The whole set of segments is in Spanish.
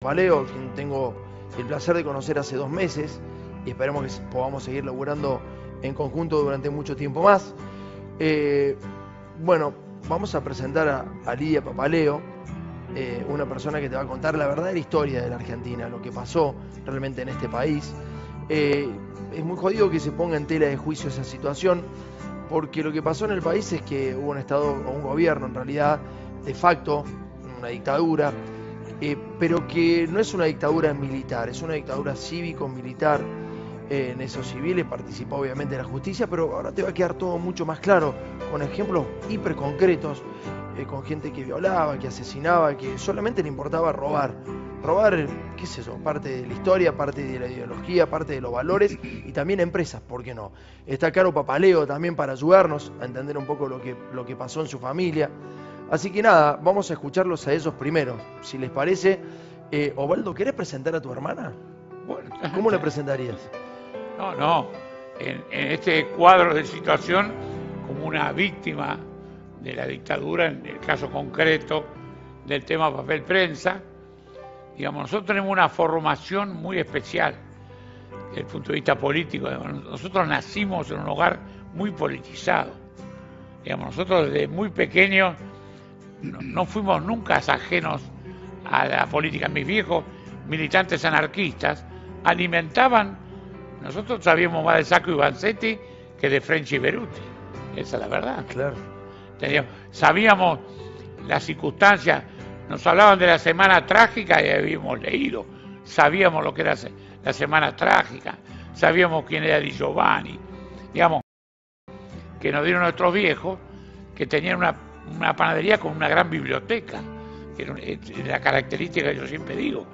Paleo, quien tengo el placer de conocer hace 2 meses, y esperemos que podamos seguir laburando en conjunto durante mucho tiempo más. Eh, bueno, vamos a presentar a Lidia Papaleo, una persona que te va a contar la verdadera historia de la Argentina, lo que pasó realmente en este país. Eh, es muy jodido que se ponga en tela de juicio esa situación, porque lo que pasó en el país es que hubo un Estado o un gobierno, en realidad, de facto, una dictadura, pero que no es una dictadura militar, es una dictadura cívico-militar. En esos civiles participó obviamente la justicia, pero ahora te va a quedar todo mucho más claro, con ejemplos hiper concretos, con gente que violaba, que asesinaba, que solamente le importaba robar. Robar, qué sé yo, parte de la historia, parte de la ideología, parte de los valores y también empresas, ¿por qué no? Está Caro Papaleo también para ayudarnos a entender un poco lo que pasó en su familia. Así que nada, vamos a escucharlos a ellos primero. Si les parece, Osvaldo, ¿querés presentar a tu hermana? Bueno, ¿Cómo la presentarías? no. En este cuadro de situación, como una víctima de la dictadura, en el caso concreto del tema papel prensa, digamos, nosotros tenemos una formación muy especial desde el punto de vista político. Nosotros nacimos en un hogar muy politizado. Digamos, nosotros desde muy pequeños no fuimos nunca ajenos a la política. Mis viejos militantes anarquistas alimentaban. Nosotros sabíamos más de Sacco y Vanzetti que de French y Beruti. Esa es la verdad. Claro. Sabíamos las circunstancias. Nos hablaban de la semana trágica y habíamos leído. Sabíamos lo que era la semana trágica. Sabíamos quién era Di Giovanni. Digamos, que nos dieron nuestros viejos, que tenían una panadería con una gran biblioteca. Que era la característica que yo siempre digo.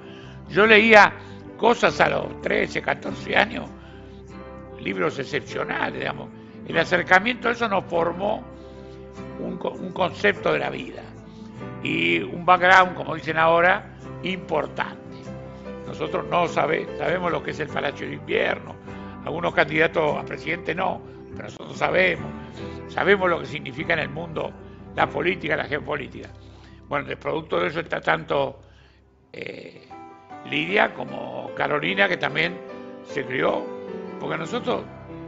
Yo leía cosas a los 13, 14 años, libros excepcionales, digamos. El acercamiento a eso nos formó un concepto de la vida y un background, como dicen ahora, importante. Nosotros no sabemos lo que es el Palacio de Invierno, algunos candidatos a presidente no, pero nosotros sabemos lo que significa en el mundo la política, la geopolítica. Bueno, el producto de eso está tanto Lidia como Carolina, que también se crió, porque nosotros,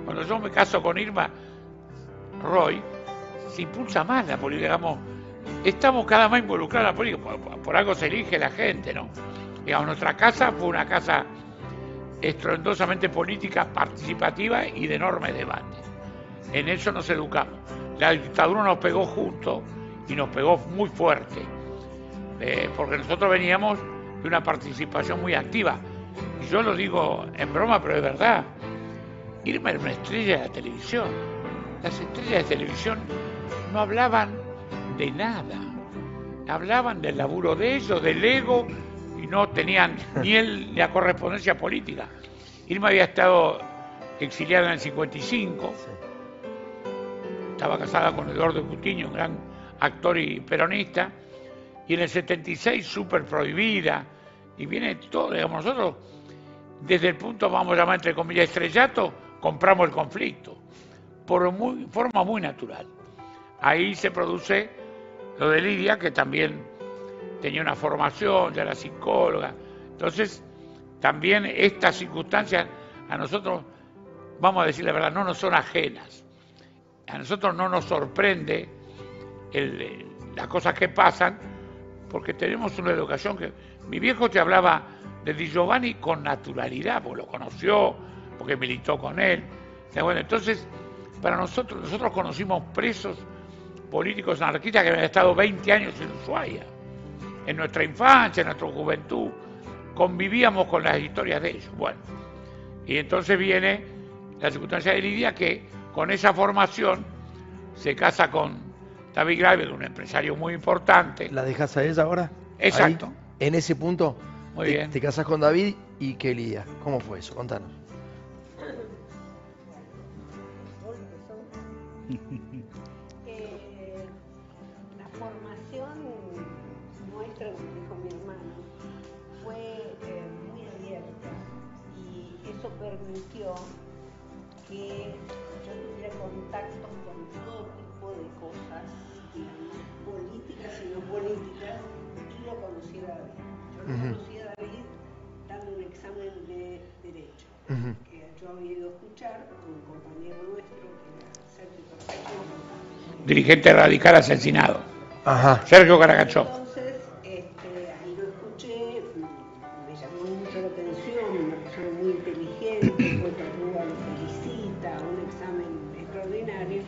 cuando yo me caso con Irma Roy, se impulsa más la política, digamos, estamos cada vez involucrados en la política, por algo se elige la gente, ¿no? Digamos, nuestra casa fue una casa estruendosamente política, participativa y de enorme debate. En eso nos educamos. La dictadura nos pegó justo y nos pegó muy fuerte, porque nosotros veníamos de una participación muy activa. Y yo lo digo en broma, pero es verdad. Irma era una estrella de la televisión. Las estrellas de televisión no hablaban de nada. Hablaban del laburo de ellos, del ego, y no tenían ni la correspondencia política. Irma había estado exiliada en el 55. Estaba casada con Eduardo Cutiño, un gran actor y peronista. Y en el 76 súper prohibida, y viene todo, digamos, nosotros, desde el punto, vamos a llamar entre comillas, estrellato, compramos el conflicto, por forma muy natural. Ahí se produce lo de Lidia, que también tenía una formación, ya era psicóloga. Entonces, también estas circunstancias a nosotros, vamos a decir la verdad, no nos son ajenas. A nosotros no nos sorprende las cosas que pasan, porque tenemos una educación que... Mi viejo te hablaba de Di Giovanni con naturalidad, porque lo conoció, porque militó con él. Bueno, entonces, para nosotros conocimos presos políticos anarquistas que habían estado 20 años en Ushuaia. En nuestra infancia, en nuestra juventud, convivíamos con las historias de ellos. Bueno, y entonces viene la circunstancia de Lidia, que con esa formación se casa con David Graeber, un empresario muy importante. ¿La dejas a ella ahora? Exacto. Ahí, en ese punto, Muy bien. te casas con David y qué Lidia. ¿Cómo fue eso? Contanos. La formación nuestra, como dijo mi hermano, fue muy abierta y eso permitió que yo tuviera contacto con todo tipo de cosas, digamos, políticas y no políticas, y lo conociera a David. Yo lo conocí a David hablar con un compañero nuestro que era Sergio Caracachón. Dirigente radical asesinado. Ajá. Sergio Caracachón. Entonces, ahí lo escuché, me llamó mucho la atención, una persona muy inteligente, después Terrúa lo felicita, un examen extraordinario,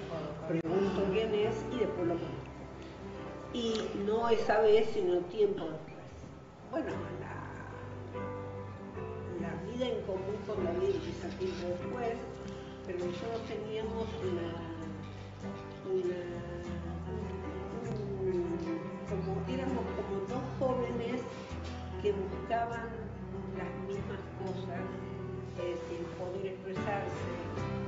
pregunto quién es y después lo conozco. Y no esa vez, sino tiempo después. Bueno, la vida en común con David empieza tiempo después, pero nosotros teníamos como éramos como dos jóvenes que buscaban las mismas cosas, sin poder expresarse,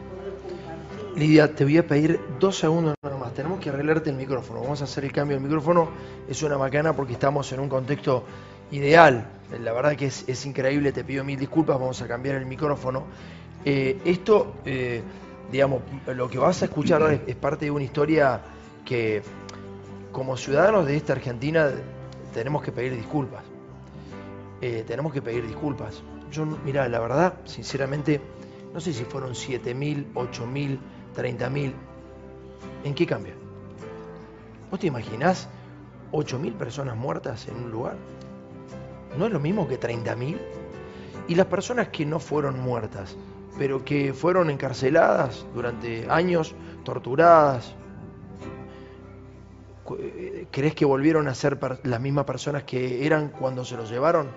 poder compartir. Lidia, te voy a pedir 2 segundos nada más. Tenemos que arreglarte el micrófono. Vamos a hacer el cambio del micrófono. Es una macana porque estamos en un contexto ideal. La verdad que es increíble. Te pido 1000 disculpas. Vamos a cambiar el micrófono. Digamos, lo que vas a escuchar ahora es parte de una historia que, como ciudadanos de esta Argentina, tenemos que pedir disculpas. Tenemos que pedir disculpas. Yo, mirá, la verdad, sinceramente, no sé si fueron 7.000, 8.000, 30.000. ¿En qué cambia? ¿Vos te imaginás 8.000 personas muertas en un lugar? ¿No es lo mismo que 30.000? Y las personas que no fueron muertas, pero que fueron encarceladas durante años, torturadas, ¿crees que volvieron a ser las mismas personas que eran cuando se los llevaron?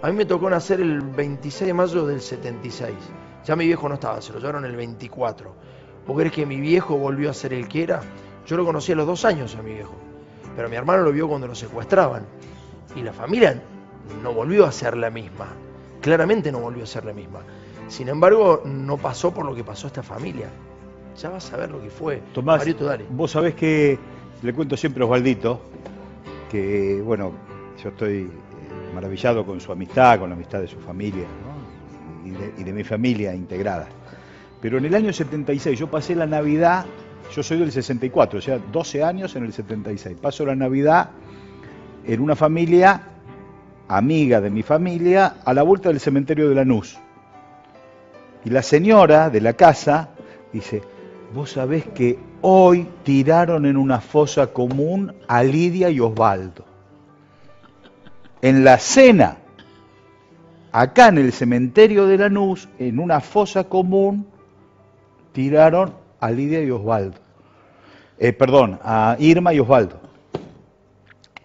A mí me tocó nacer el 26 de mayo del 76. Ya mi viejo no estaba, se lo llevaron el 24. ¿Vos crees que mi viejo volvió a ser el que era? Yo lo conocí a los 2 años a mi viejo, pero mi hermano lo vio cuando lo secuestraban. Y la familia no volvió a ser la misma. Claramente no volvió a ser la misma. Sin embargo, no pasó por lo que pasó a esta familia. Ya vas a ver lo que fue. Tomás, Marito, dale. vos sabés que le cuento siempre a Osvaldito que, bueno, yo estoy maravillado con su amistad, con la amistad de su familia, ¿no? y de mi familia integrada. Pero en el año 76 yo pasé la Navidad, yo soy del 64, o sea, 12 años en el 76. Paso la Navidad en una familia amiga de mi familia a la vuelta del cementerio de Lanús. Y la señora de la casa dice: vos sabés que hoy tiraron en una fosa común a Lidia y Osvaldo. En la cena, acá en el cementerio de Lanús, en una fosa común, tiraron a Lidia y Osvaldo. A Irma y Osvaldo.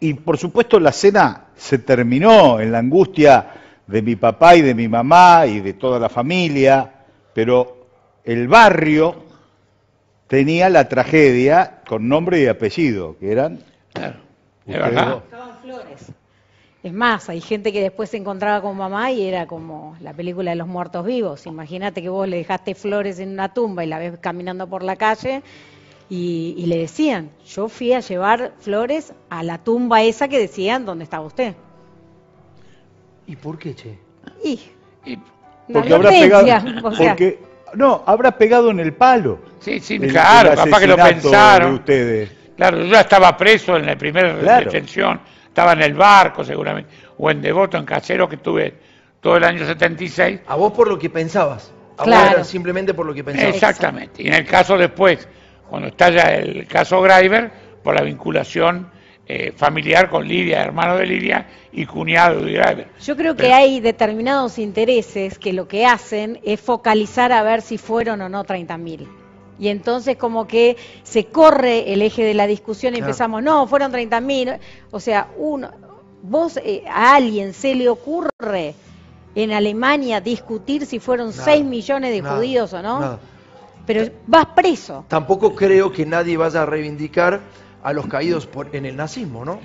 Y por supuesto la cena se terminó en la angustia de mi papá y de mi mamá y de toda la familia, pero el barrio tenía la tragedia con nombre y apellido, que eran... Claro, es ustedes verdad. dos. Buscaban flores. Es más, hay gente que después se encontraba con mamá y era como la película de los muertos vivos. Imagínate que vos le dejaste flores en una tumba y la ves caminando por la calle y le decían: yo fui a llevar flores a la tumba esa que decían dónde estaba usted. ¿Y por qué, che? Y Y- una Porque habrá pegado, violencia, o sea, habrá pegado en el palo. sí, sí, el claro, capaz que lo asesinato pensaron. de ustedes. Claro, yo ya estaba preso en la primera Claro. detención, estaba en el barco seguramente, o en Devoto, en Casero, que estuve todo el año 76. A vos por lo que pensabas. A vos Claro. era simplemente por lo que pensabas. Exactamente. Y en el caso después, cuando estalla el caso Greiber, por la vinculación familiar con Lidia, hermano de Lidia y cuñado de Greiber. yo creo que Pero- hay determinados intereses que lo que hacen es focalizar a ver si fueron o no 30.000. Y entonces como que se corre el eje de la discusión y Claro. empezamos, no, fueron 30.000. O sea, a alguien se le ocurre en Alemania discutir si fueron Nada, 6 millones de nada, judíos o no. nada. Pero vas preso. Tampoco creo que nadie vaya a reivindicar a los caídos en el nazismo, ¿no?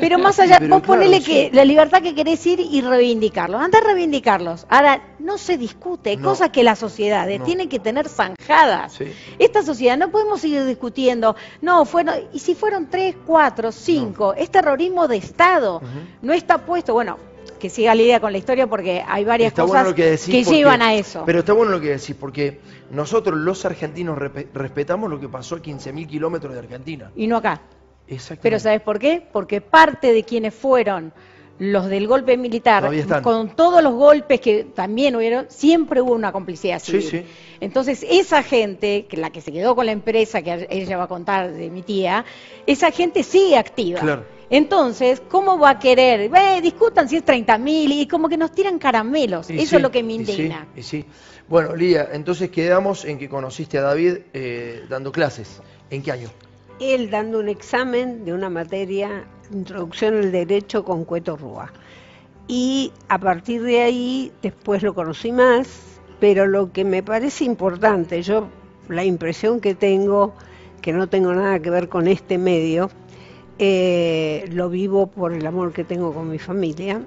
Pero más allá, Pero vos claro, ponele sí. que la libertad que querés ir y reivindicarlos. Anda a reivindicarlos. Ahora, no se discute, No. cosas que las sociedades No. tienen que tener zanjadas. Sí. Esta sociedad no podemos seguir discutiendo, no, y si fueron 3, 4, 5, es terrorismo de Estado. Ujú. No está puesto, bueno, que siga Lidia con la historia porque hay varias Está cosas bueno lo que decís que porque- llevan a eso. Pero está bueno lo que decís, porque nosotros los argentinos respetamos lo que pasó a 15.000 kilómetros de Argentina. Y no acá. Exactamente. Pero ¿sabes por qué? Porque parte de quienes fueron los del golpe militar, Todavía están. con todos los golpes que también hubieron, siempre hubo una complicidad civil. Sí. Entonces, esa gente, que la que se quedó con la empresa, que ella va a contar de mi tía, esa gente sigue activa. Claro. Entonces, ¿cómo va a querer? Discutan si es 30.000 y como que nos tiran caramelos. Y Eso sí, es lo que me y sí, indigna. y sí. Bueno, Lía, entonces quedamos en que conociste a David dando clases. ¿En qué año? Él dando un examen de una materia, Introducción al Derecho con Cueto Rúa. Y a partir de ahí, después lo conocí más, pero lo que me parece importante, yo la impresión que tengo, que no tengo nada que ver con este medio, lo vivo por el amor que tengo con mi familia.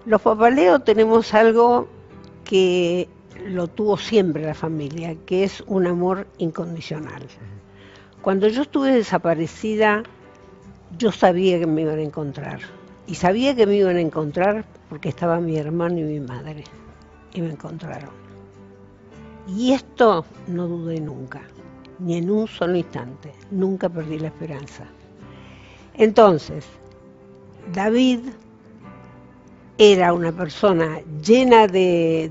Los Papaleo tenemos algo que lo tuvo siempre la familia, que es un amor incondicional. Cuando yo estuve desaparecida, yo sabía que me iban a encontrar. Y sabía que me iban a encontrar porque estaba mi hermano y mi madre. Y me encontraron. Y esto no dudé nunca, ni en un solo instante. Nunca perdí la esperanza. Entonces, David era una persona llena de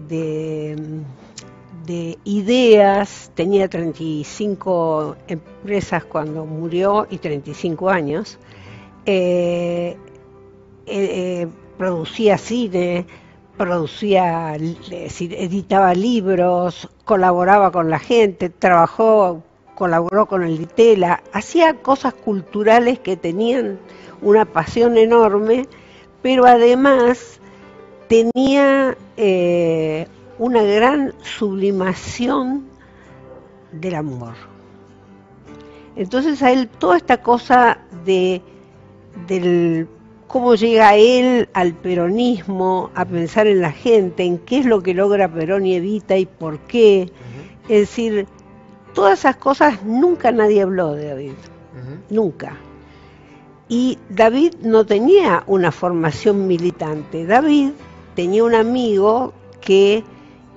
ideas, tenía 35 empresas cuando murió y 35 años, producía cine, editaba libros, colaboraba con la gente, colaboró con el Ditela, hacía cosas culturales que tenían una pasión enorme, pero además tenía una gran sublimación del amor. Entonces a él toda esta cosa del cómo llega él al peronismo, a pensar en la gente, en qué es lo que logra Perón y Evita y por qué. Es decir, todas esas cosas nunca nadie habló de David, nunca. Y David no tenía una formación militante. David tenía un amigo que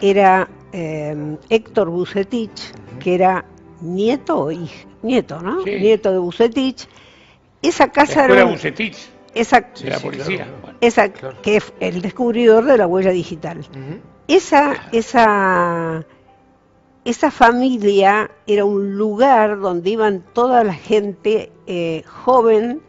era Héctor Bucetich, que era nieto, ¿no? Sí. Nieto de Bucetich. Esa casa era era Bucetich, esa, de la policía. claro. Bueno. esa Claro. que es el descubridor de la huella digital. Esa familia era un lugar donde iban toda la gente joven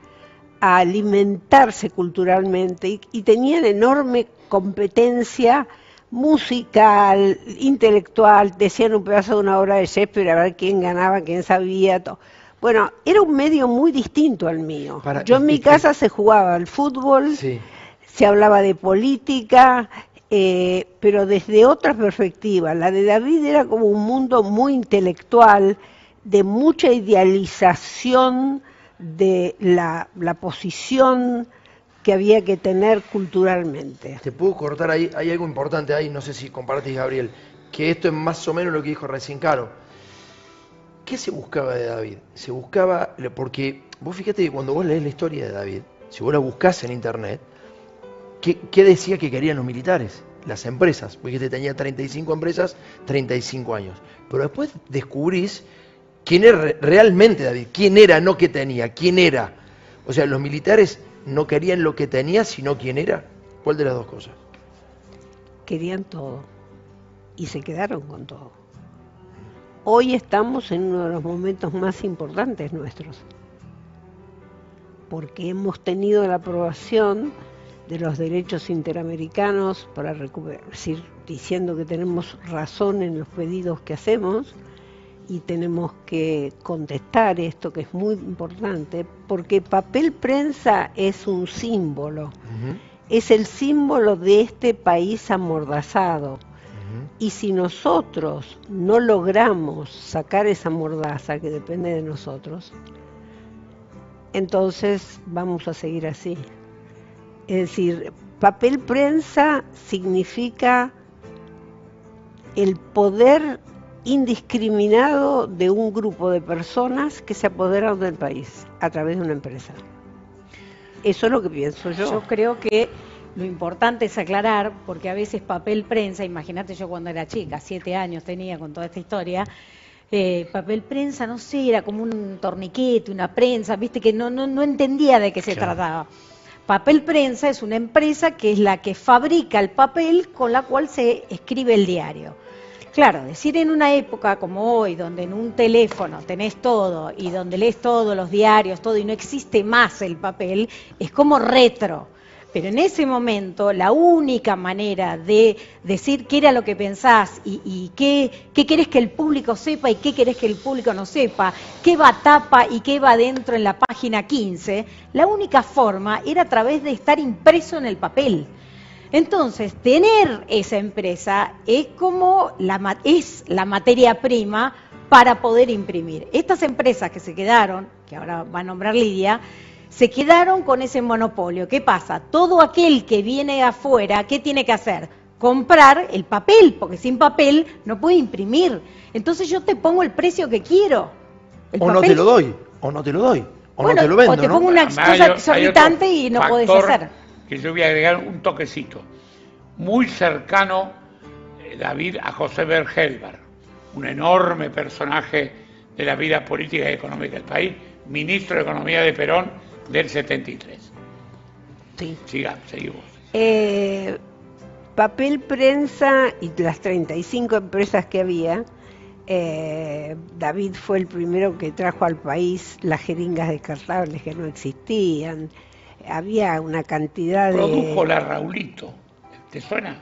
a alimentarse culturalmente y tenían enorme competencia musical, intelectual, decían un pedazo de una obra de Shakespeare a ver quién ganaba, quién sabía, todo. Bueno, era un medio muy distinto al mío. Yo en mi casa se jugaba al fútbol, Sí. se hablaba de política, pero desde otra perspectiva. La de David era como un mundo muy intelectual, de mucha idealización de la posición que había que tener culturalmente. Te puedo cortar ahí, hay algo importante ahí, no sé si compartís, Gabriel, que esto es más o menos lo que dijo recién Caro. ¿Qué se buscaba de David? Se buscaba, porque vos fíjate que cuando vos lees la historia de David, si vos la buscás en internet, ¿qué decía que querían los militares? Las empresas, porque tenía 35 empresas, 35 años. Pero después descubrís quién era realmente David, quién era, no qué tenía, quién era. O sea, los militares no querían lo que tenía, sino quién era. ¿Cuál de las dos cosas? Querían todo y se quedaron con todo. Hoy estamos en uno de los momentos más importantes nuestros, porque hemos tenido la aprobación de los derechos interamericanos para recuperar, es decir, diciendo que tenemos razón en los pedidos que hacemos y tenemos que contestar esto que es muy importante, porque papel prensa es un símbolo, es el símbolo de este país amordazado. Y si nosotros no logramos sacar esa mordaza que depende de nosotros, entonces vamos a seguir así. Es decir, papel prensa significa el poder indiscriminado de un grupo de personas que se apoderan del país a través de una empresa. Eso es lo que pienso yo. Yo creo que lo importante es aclarar, porque a veces papel prensa, imagínate yo cuando era chica, 7 años tenía con toda esta historia, papel prensa, no sé, era como un torniquete, una prensa, viste que no entendía de qué se trataba. Papel Prensa es una empresa que es la que fabrica el papel con la cual se escribe el diario. Claro, decir en una época como hoy, donde en un teléfono tenés todo y donde lees todos los diarios, todo y no existe más el papel, es como retro. Pero en ese momento la única manera de decir qué era lo que pensás y qué querés que el público sepa y qué querés que el público no sepa, qué va a tapa y qué va adentro en la página 15, la única forma era a través de estar impreso en el papel. Entonces, tener esa empresa es como es la materia prima para poder imprimir. Estas empresas que se quedaron, que ahora va a nombrar Lidia, se quedaron con ese monopolio. ¿Qué pasa? Todo aquel que viene afuera, ¿qué tiene que hacer? Comprar el papel, porque sin papel no puede imprimir. Entonces yo te pongo el precio que quiero. O no te lo doy, o no te lo doy, o no te lo vendo, o te ¿no? pongo una cosa exorbitante y no podés hacer. Que yo voy a agregar un toquecito. Muy cercano, David, a José Bergelbar, un enorme personaje de la vida política y económica del país, ministro de Economía de Perón del 73. Sí. Seguimos. Papel Prensa y las 35 empresas que había, David fue el primero que trajo al país las jeringas descartables que no existían. Había una cantidad Produjo la Raulito. ¿Te suena?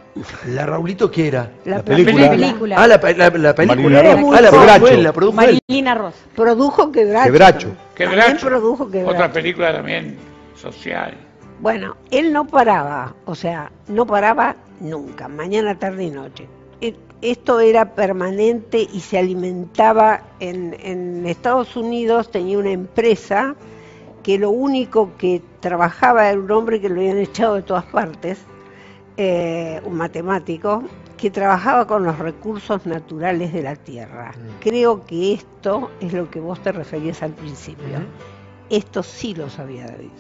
¿La Raulito qué era? La película. Ah, la película. Marilina Ross. la produjo él. Marilina Ross. Produjo Quebracho. Quebracho. También produjo Quebracho. Otra película también social. Bueno, él no paraba, o sea, no paraba nunca, mañana, tarde y noche. Esto era permanente y se alimentaba en Estados Unidos. Tenía una empresa que lo único que trabajaba era un hombre que lo habían echado de todas partes, un matemático, que trabajaba con los recursos naturales de la tierra. Creo que esto es lo que vos te referías al principio. Esto sí lo sabía David.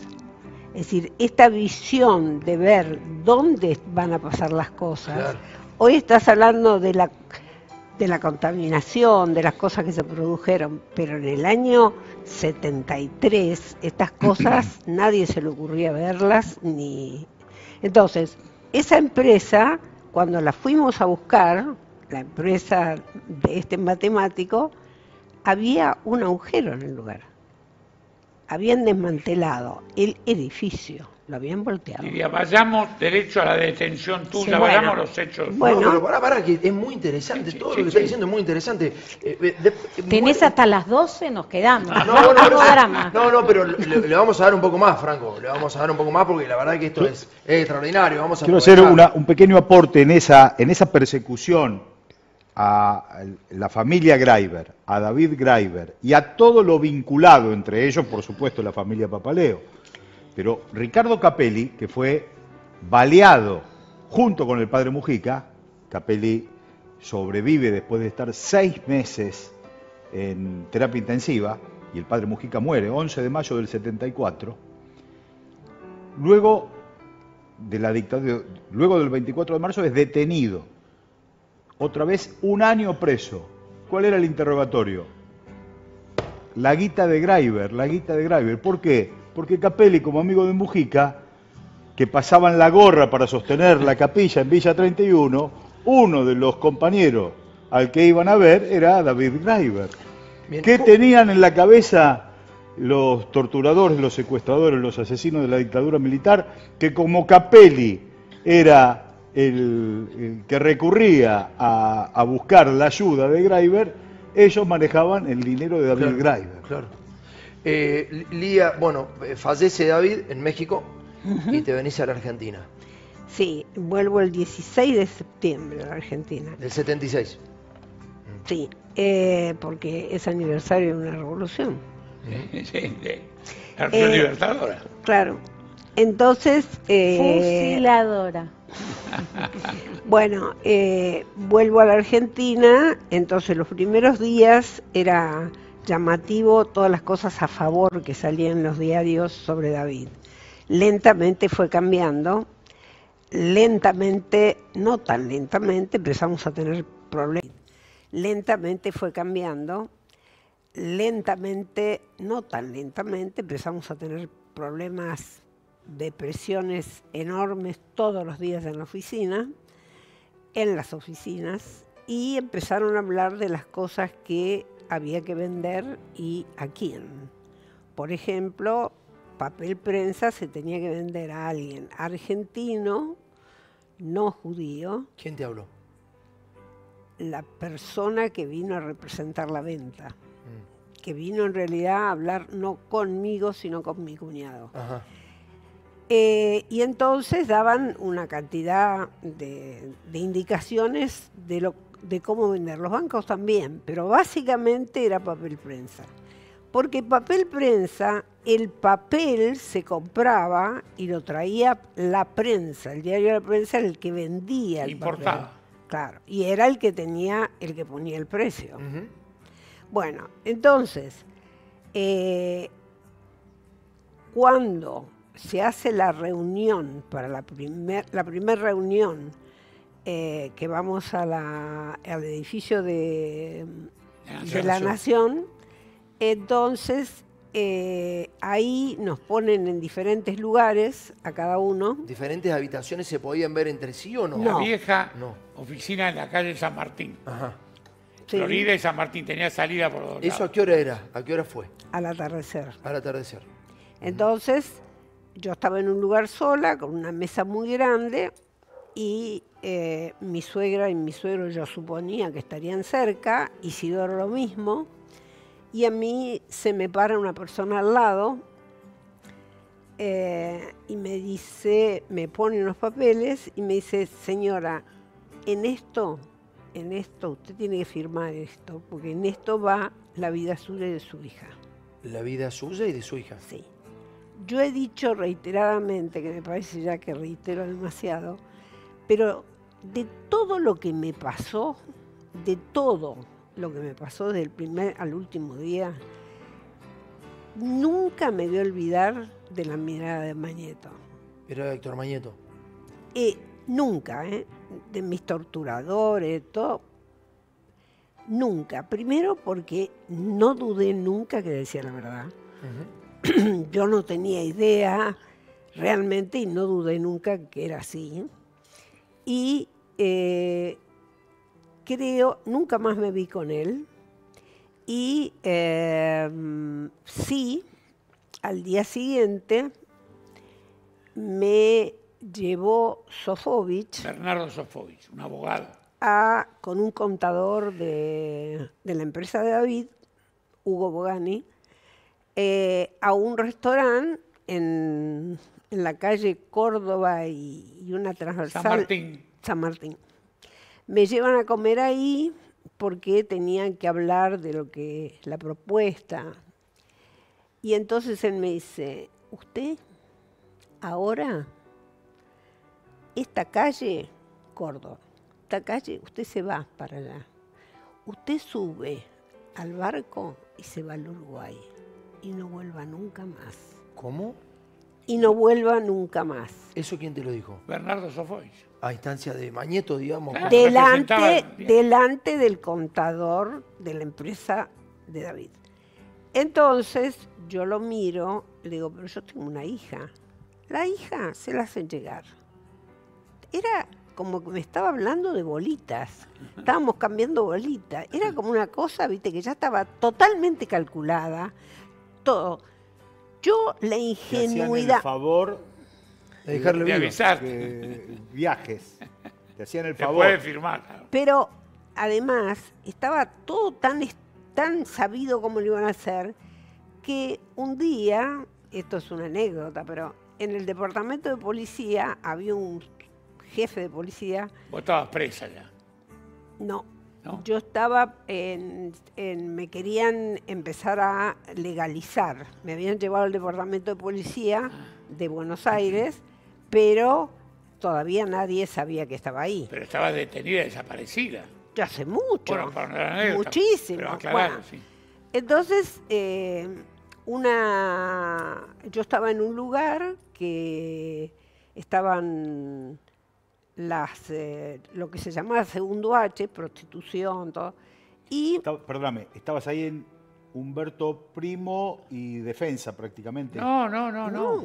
Es decir, esta visión de ver dónde van a pasar las cosas. Claro. Hoy estás hablando de la contaminación, de las cosas que se produjeron, pero en el año 73 estas cosas nadie se le ocurría verlas ni. Entonces, esa empresa, cuando la fuimos a buscar, la empresa de este matemático, había un agujero en el lugar. Habían desmantelado el edificio, lo habían volteado. Diría, vayamos derecho a la detención tuya, Sí, bueno, vayamos a los hechos. bueno. No, pero pará, que es muy interesante, todo lo que está diciendo es muy interesante. Tenés hasta las 12, nos quedamos. No, drama. No, pero le vamos a dar un poco más, Franco, le vamos a dar un poco más porque la verdad que esto es extraordinario. Vamos a Quiero hacer un pequeño aporte en esa persecución a la familia Greiber, a David Greiber y a todo lo vinculado entre ellos, por supuesto, la familia Papaleo. Pero Ricardo Capelli, que fue baleado junto con el padre Mujica, Capelli sobrevive después de estar 6 meses en terapia intensiva y el padre Mujica muere 11 de mayo del 74. Luego de la dictadura, luego del 24 de marzo es detenido. Otra vez 1 año preso. ¿Cuál era el interrogatorio? La guita de Greiber, la guita de Greiber. ¿Por qué? Porque Capelli, como amigo de Mujica, que pasaban la gorra para sostener la capilla en Villa 31, uno de los compañeros al que iban a ver era David Greiber. Bien. ¿Qué tenían en la cabeza los torturadores, los secuestradores, los asesinos de la dictadura militar? Que como Capelli era el que recurría a buscar la ayuda de Greiber, ellos manejaban el dinero de David Greiber. Claro. Lía, bueno, fallece David en México y te venís a la Argentina. Sí, vuelvo el 16 de septiembre a la Argentina. Del 76. Sí, porque es aniversario de una revolución. Sí, la revolución libertadora. Claro. Entonces... Fusiladora. Bueno, vuelvo a la Argentina, entonces los primeros días era llamativo todas las cosas a favor que salían en los diarios sobre David. Lentamente fue cambiando, lentamente, no tan lentamente, empezamos a tener problemas. Lentamente fue cambiando, lentamente, no tan lentamente, empezamos a tener problemas de presiones enormes todos los días en la oficina, en las oficinas, y empezaron a hablar de las cosas que había que vender y a quién. Por ejemplo, papel prensa se tenía que vender a alguien argentino, no judío, ¿Quién te habló? la persona que vino a representar la venta, que vino en realidad a hablar no conmigo, sino con mi cuñado. Ajá. Y entonces daban una cantidad de indicaciones de cómo vender. Los bancos también, pero básicamente era papel prensa. Porque papel prensa, el papel se compraba y lo traía la prensa. El diario de la prensa era el que vendía el Importado. papel. Claro, y era el que ponía el precio. Ujú. Bueno, entonces, cuando se hace la reunión, para la primera reunión, que vamos al edificio de la Nación, entonces ahí nos ponen en diferentes lugares a cada uno. ¿Diferentes habitaciones se podían ver entre sí o no? No. La vieja No. oficina en la calle San Martín. Ajá. Sí, Florida y San Martín, tenía salida por los dos ¿Eso lados. a qué hora era? ¿A qué hora fue? al atardecer. Al atardecer. Entonces, yo estaba en un lugar sola, con una mesa muy grande, y mi suegra y mi suegro yo suponía que estarían cerca, Isidoro lo mismo, y a mí se me para una persona al lado y me dice, me pone unos papeles y me dice, señora, en esto usted tiene que firmar esto, porque en esto va la vida suya y de su hija. La vida suya y de su hija. Sí. Yo he dicho reiteradamente, que me parece ya que reitero demasiado, pero de todo lo que me pasó, del primer al último día, nunca me voy a olvidar de la mirada de Mañeto. Era Héctor Mañeto. Nunca, de mis torturadores, todo. Nunca. Primero porque no dudé nunca que decía la verdad. Ujú. Yo no tenía idea realmente y no dudé nunca que era así. Y creo, nunca más me vi con él. Y sí, al día siguiente me llevó Sofovich Bernardo Sofovich, un abogado. con un contador de la empresa de David, Hugo Bogani, a un restaurante en la calle Córdoba y una transversal. San Martín. San Martín. Me llevan a comer ahí porque tenían que hablar de lo que la propuesta. Y entonces él me dice, usted ahora, esta calle, Córdoba, esta calle, usted se va para allá. Usted sube al barco y se va al Uruguay. Y no vuelva nunca más. ¿Cómo? Y no vuelva nunca más. ¿Eso quién te lo dijo? Bernardo Sofovich. A instancia de Mañeto, digamos. Claro. Delante del contador de la empresa de David. Entonces yo lo miro, le digo, pero yo tengo una hija. La hija se la hacen llegar. Era como que me estaba hablando de bolitas. Estábamos cambiando bolitas. Era como una cosa, viste, que ya estaba totalmente calculada. Todo. Yo la Te hacían ingenuidad. el favor De dejarle De vivo. avisar. que viajes. Te hacían el Se favor. puede firmar. Claro. Pero además estaba todo tan sabido cómo lo iban a hacer, que un día, esto es una anécdota, pero en el departamento de policía había un jefe de policía. Vos estabas presa ya. No, ¿No? yo estaba me querían empezar a legalizar. Me habían llevado al departamento de policía de Buenos Aires, pero todavía nadie sabía que estaba ahí. Pero estabas detenida, desaparecida. Ya hace mucho, Bueno, para una anécdota, muchísimo. Pero aclaralo, Bueno, sí. entonces, yo estaba en un lugar que estaban lo que se llamaba segundo H, prostitución, todo. Y Perdóname, estabas ahí en Humberto Primo y Defensa prácticamente. No.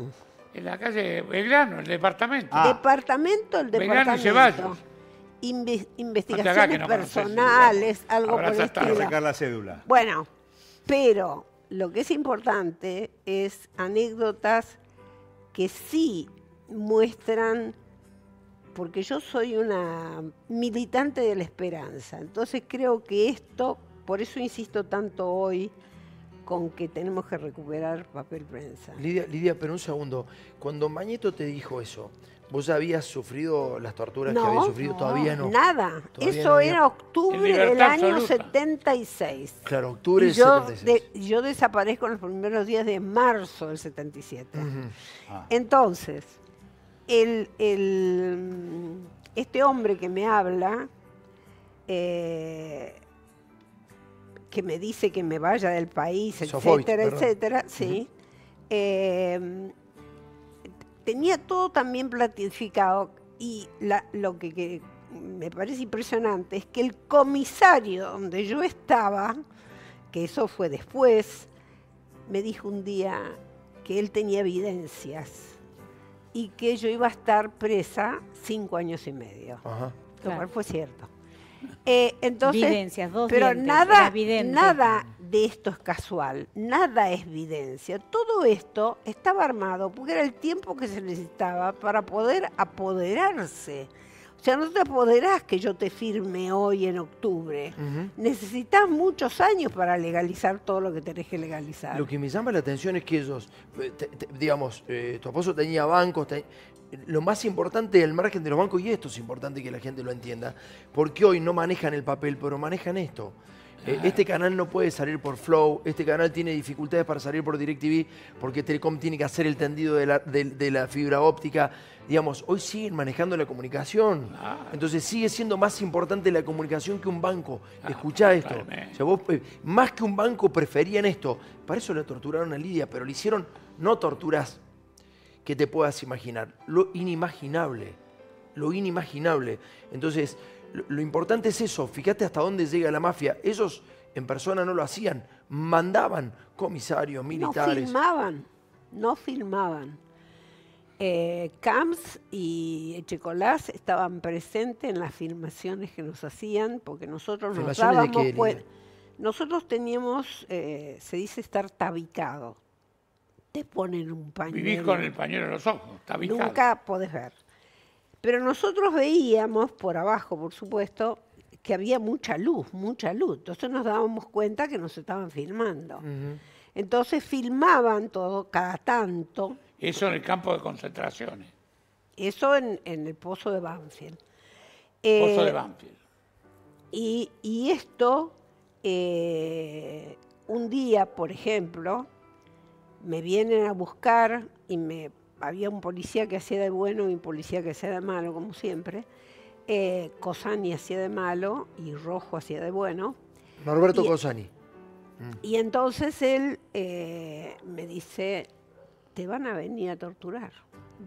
En la calle Belgrano, el departamento. Departamento, el Belgrano y departamento. Ceballos. Investigaciones que no conoces el personales, lugar. algo por el Abrazás Para estilo. sacar la cédula. Bueno, pero lo que es importante es anécdotas que sí muestran, porque yo soy una militante de la esperanza, entonces creo que esto, por eso insisto tanto hoy con que tenemos que recuperar papel prensa. Lidia, pero un segundo. Cuando Mañeto te dijo eso, ¿vos ya habías sufrido las torturas que No, habías sufrido? Todavía no. Nada, Todavía eso no había- era En octubre del libertad año absoluta. 76. Claro, octubre Y del yo, 76. yo desaparezco en los primeros días de marzo del 77. Ujú. Ah. Entonces, este hombre que me habla, que me dice que me vaya del país, Sofoit, etcétera, perdón. etcétera, sí, tenía todo también planificado y lo que me parece impresionante es que el comisario donde yo estaba, que eso fue después, me dijo un día que él tenía evidencias y que yo iba a estar presa 5 años y medio, Ajá. lo Claro. cual fue cierto. Entonces, Evidencias, dos pero dientes, nada, era evidente. nada de esto es casual, nada es evidencia. Todo esto estaba armado porque era el tiempo que se necesitaba para poder apoderarse. O sea, no te apoderás que yo te firme hoy en octubre. Ujú. Necesitas muchos años para legalizar todo lo que tenés que legalizar. Lo que me llama la atención es que ellos, digamos, tu esposo tenía bancos, lo más importante del margen de los bancos, y esto es importante que la gente lo entienda, porque hoy no manejan el papel, pero manejan esto. Este canal no puede salir por Flow, este canal tiene dificultades para salir por DirecTV, porque Telecom tiene que hacer el tendido de la fibra óptica. Digamos, hoy siguen manejando la comunicación. Claro. Entonces sigue siendo más importante la comunicación que un banco. Escuchá esto. totalmente. O sea, vos, más que un banco preferían esto. Para eso le torturaron a Lidia, pero le hicieron no torturas que te puedas imaginar. Lo inimaginable. Lo inimaginable. Entonces, lo importante es eso. Fíjate hasta dónde llega la mafia. Ellos en persona no lo hacían. Mandaban comisarios, militares. No filmaban. Camps y Echecolás estaban presentes en las filmaciones que nos hacían, porque nosotros nos ¿Filmaciones de dábamos qué, cuenta. Lidia? Nosotros teníamos, se dice estar tabicado. Te ponen un pañuelo. Vivís con el pañuelo en los ojos, está ubicado. Nunca podés ver. Pero nosotros veíamos por abajo, por supuesto, que había mucha luz, mucha luz. Entonces nos dábamos cuenta que nos estaban filmando. Ujú. Entonces filmaban todo cada tanto. Eso en el campo de concentraciones. Eso en el pozo de Banfield. Pozo de Banfield. Y esto, un día, por ejemplo, me vienen a buscar y había un policía que hacía de bueno y un policía que hacía de malo, como siempre. Cosani hacía de malo y Rojo hacía de bueno. Norberto Y- Cosani. Y entonces él me dice, te van a venir a torturar.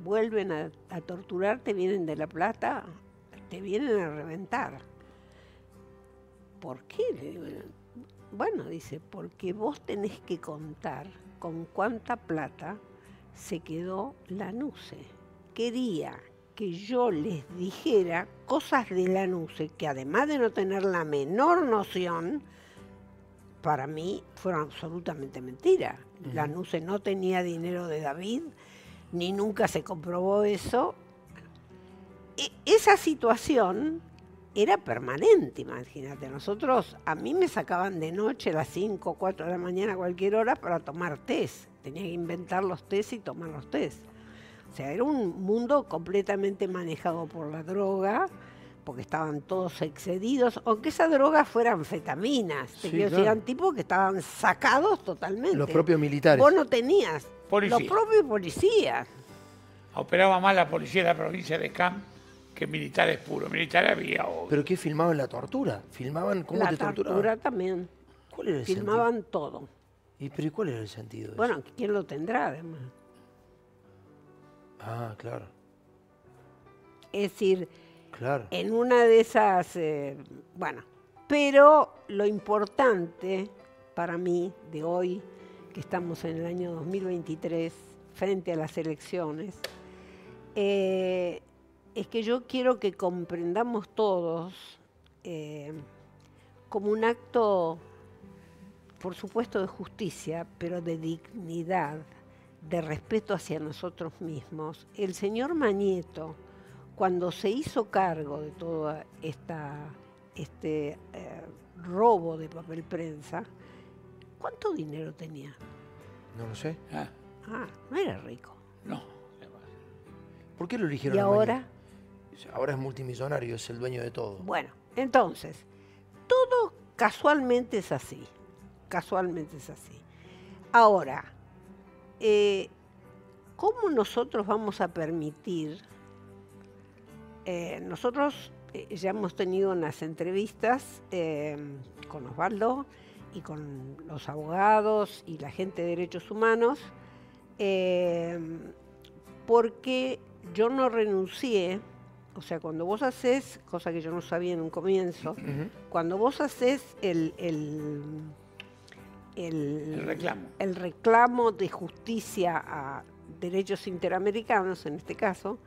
Vuelven a torturarte, vienen de La Plata, te vienen a reventar. ¿Por qué? Le digo, bueno, dice, porque vos tenés que contar con cuánta plata se quedó Lanuse. Quería que yo les dijera cosas de Lanuse que además de no tener la menor noción, para mí fueron absolutamente mentiras. Lanuse no tenía dinero de David, ni nunca se comprobó eso. Esa situación era permanente, imagínate. A mí me sacaban de noche a las 5 o 4 de la mañana a cualquier hora para tomar test. Tenía que inventar los test y tomar los test. O sea, era un mundo completamente manejado por la droga, porque estaban todos excedidos, aunque esa droga fuera anfetaminas. Sí, Te quiero decir, claro. eran tipos que estaban sacados totalmente. Los propios militares. Vos no tenías. Policía. Los propios policías. Operaba más la policía de la provincia de Cam que militares puros. Militares había, obvio. ¿Pero qué filmaban la tortura? ¿Filmaban cómo La te torturaban? tortura también. ¿Cuál era el Filmaban todo. sentido? ¿Pero cuál era el sentido de eso? Bueno, ¿quién lo tendrá además? Ah, claro, Es decir, claro. en una de esas, bueno, pero lo importante para mí de hoy, que estamos en el año 2023, frente a las elecciones, es que yo quiero que comprendamos todos como un acto, por supuesto, de justicia, pero de dignidad, de respeto hacia nosotros mismos. El señor Mañeto, cuando se hizo cargo de todo este robo de papel prensa, ¿cuánto dinero tenía? No lo sé. No era rico. No. ¿Por qué lo eligieron ¿Y a ahora? Mañeto? Ahora es multimillonario, es el dueño de todo. Bueno, entonces, todo casualmente es así. Casualmente es así. Ahora, ¿cómo nosotros vamos a permitir? Nosotros ya hemos tenido unas entrevistas con Osvaldo y con los abogados y la gente de derechos humanos, porque yo no renuncié. O sea, cuando vos haces, cosa que yo no sabía en un comienzo, cuando vos haces el reclamo de justicia a derechos interamericanos, en este caso,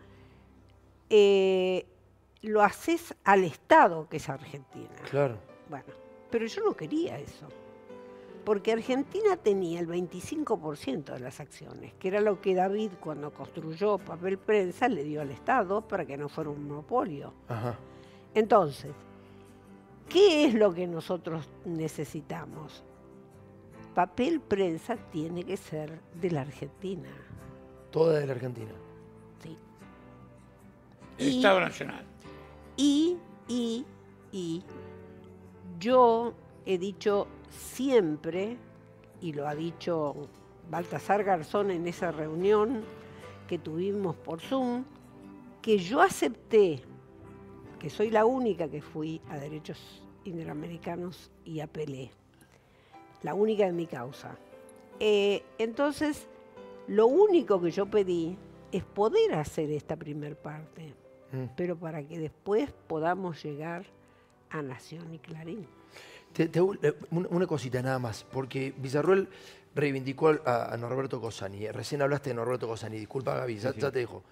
lo haces al Estado, que es Argentina. Claro. Bueno, pero yo no quería eso, porque Argentina tenía el 25% de las acciones, que era lo que David, cuando construyó papel prensa, le dio al Estado para que no fuera un monopolio. Ajá. Entonces, ¿qué es lo que nosotros necesitamos? Papel prensa tiene que ser de la Argentina. Toda de la Argentina. Sí. Estado Nacional. Y yo he dicho siempre, y lo ha dicho Baltasar Garzón en esa reunión que tuvimos por Zoom, que yo acepté, que soy la única que fui a derechos interamericanos y apelé, la única de mi causa. Entonces, lo único que yo pedí es poder hacer esta primer parte, pero para que después podamos llegar a Nación y Clarín. Una cosita nada más, porque Villarroel reivindicó a Norberto Cosani. Recién hablaste de Norberto Cosani, disculpa Gaby, ya te dejo.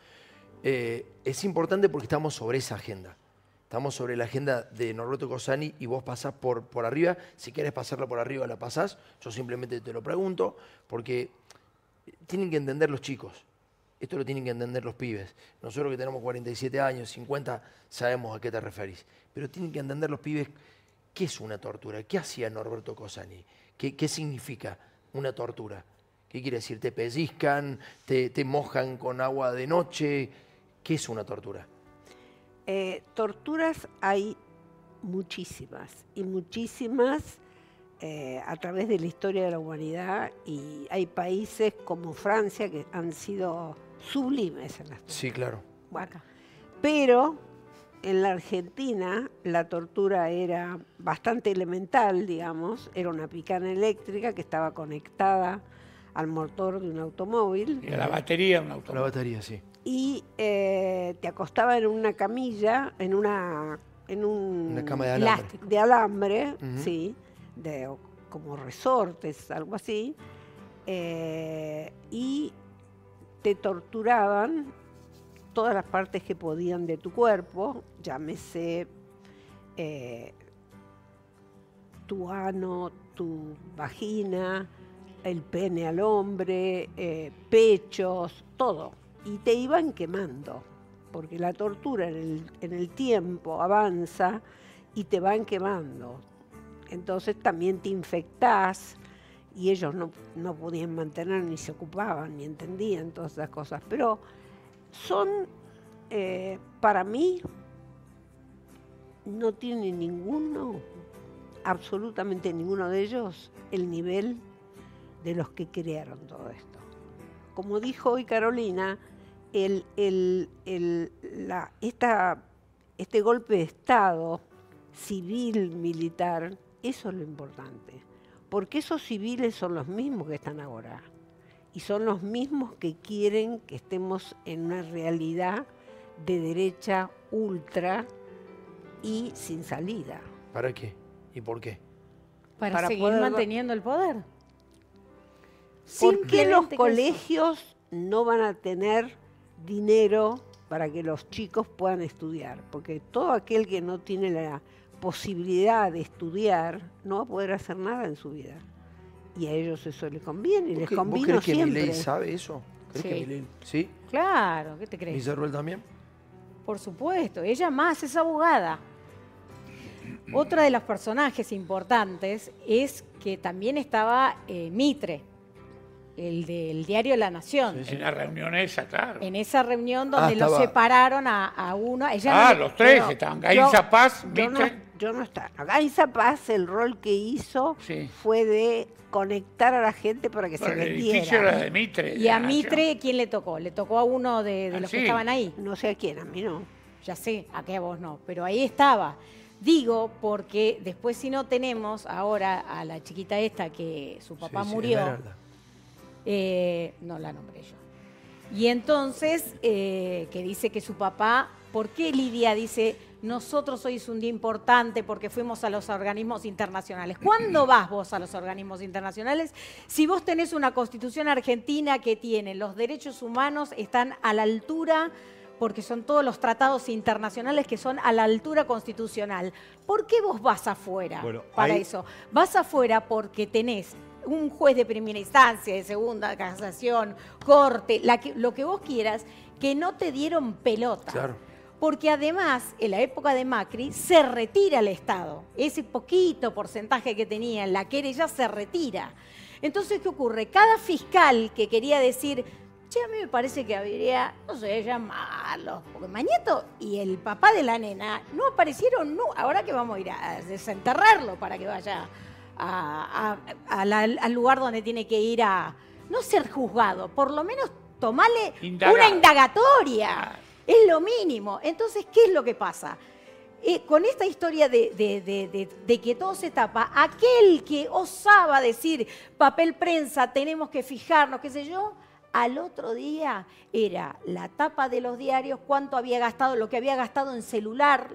Es importante porque estamos sobre esa agenda. Estamos sobre la agenda de Norberto Cosani y vos pasás por arriba. Si querés pasarla por arriba, la pasás. Yo simplemente te lo pregunto, porque tienen que entender los chicos. Esto lo tienen que entender los pibes. Nosotros que tenemos 47 años, 50, sabemos a qué te referís. Pero tienen que entender los pibes qué es una tortura. ¿Qué hacía Norberto Cosani? ¿Qué significa una tortura? ¿Qué quiere decir? ¿Te pellizcan? ¿Te mojan con agua de noche? ¿Qué es una tortura? Torturas hay muchísimas, y muchísimas a través de la historia de la humanidad, y hay países como Francia que han sido sublimes en las torturas. Sí, claro. Bueno, pero en la Argentina la tortura era bastante elemental, digamos, era una picana eléctrica que estaba conectada al motor de un automóvil. Y a la batería de un automóvil. La batería, sí. Y te acostaba en una camilla, en una cama de alambre. De alambre, sí, como resortes, algo así, y te torturaban todas las partes que podían de tu cuerpo, llámese tu ano, tu vagina, el pene al hombre, pechos, todo. Y te iban quemando, porque la tortura en el tiempo avanza y te van quemando. Entonces también te infectás, y ellos no podían mantener, ni se ocupaban, ni entendían todas esas cosas. Pero son, para mí, no tiene ninguno, absolutamente ninguno de ellos, el nivel de los que crearon todo esto. Como dijo hoy Carolina, este golpe de Estado civil, militar, eso es lo importante. Porque esos civiles son los mismos que están ahora. Y son los mismos que quieren que estemos en una realidad de derecha ultra y sin salida. ¿Para qué? ¿Y por qué? Para seguir manteniendo el poder. Porque los colegios no van a tener dinero para que los chicos puedan estudiar, porque todo aquel que no tiene la posibilidad de estudiar no va a poder hacer nada en su vida. Y a ellos eso les conviene, y les ¿Vos convino crees que siempre. Milei sabe eso? ¿Crees Sí. que Milei, sí? Claro, ¿qué te crees? ¿Villarruel también? Por supuesto, ella más es abogada. Otra de los personajes importantes es que también estaba Mitre, el del diario La Nación. En la reunión esa, claro. En esa reunión donde los estaba. separaron a uno. Ella no le- Los tres Pero estaban. Gainza Paz, yo no, Mitre. yo no estaba. Gainza Paz, el rol que hizo Sí. fue de conectar a la gente para que Bueno, se el edificio vendiera. era de Mitre. Y de a la Mitre, ¿quién le tocó? Le tocó a uno de los que sí. estaban ahí. No sé a quién, a mí no. Ya sé, a qué a vos no, pero ahí estaba. Digo porque después si no tenemos ahora a la chiquita esta que su papá Sí, sí, murió, Esmeralda. no la nombré yo. Y entonces, que dice que su papá, ¿por qué Lidia dice, nosotros hoy es un día importante porque fuimos a los organismos internacionales? ¿Cuándo vas vos a los organismos internacionales? Si vos tenés una constitución argentina que tiene los derechos humanos, están a la altura, porque son todos los tratados internacionales que son a la altura constitucional. ¿Por qué vos vas afuera Bueno, para ahí- eso? Vas afuera porque tenés un juez de primera instancia, de segunda, casación, corte, lo que vos quieras, que no te dieron pelota. Claro. Porque además, en la época de Macri, se retira el Estado. Ese poquito porcentaje que tenía en la querella se retira. Entonces, ¿qué ocurre? Cada fiscal que quería decir, che, a mí me parece que habría, no sé, llamarlos, porque Mañeto y el papá de la nena no aparecieron, no, ahora que vamos a ir a desenterrarlo para que vaya al lugar donde tiene que ir a, no ser juzgado, por lo menos tomarle Indagado. una indagatoria. Es lo mínimo. Entonces, ¿qué es lo que pasa? Con esta historia de que todo se tapa, aquel que osaba decir papel prensa, tenemos que fijarnos, qué sé yo, al otro día era la tapa de los diarios, cuánto había gastado, lo que había gastado en celular,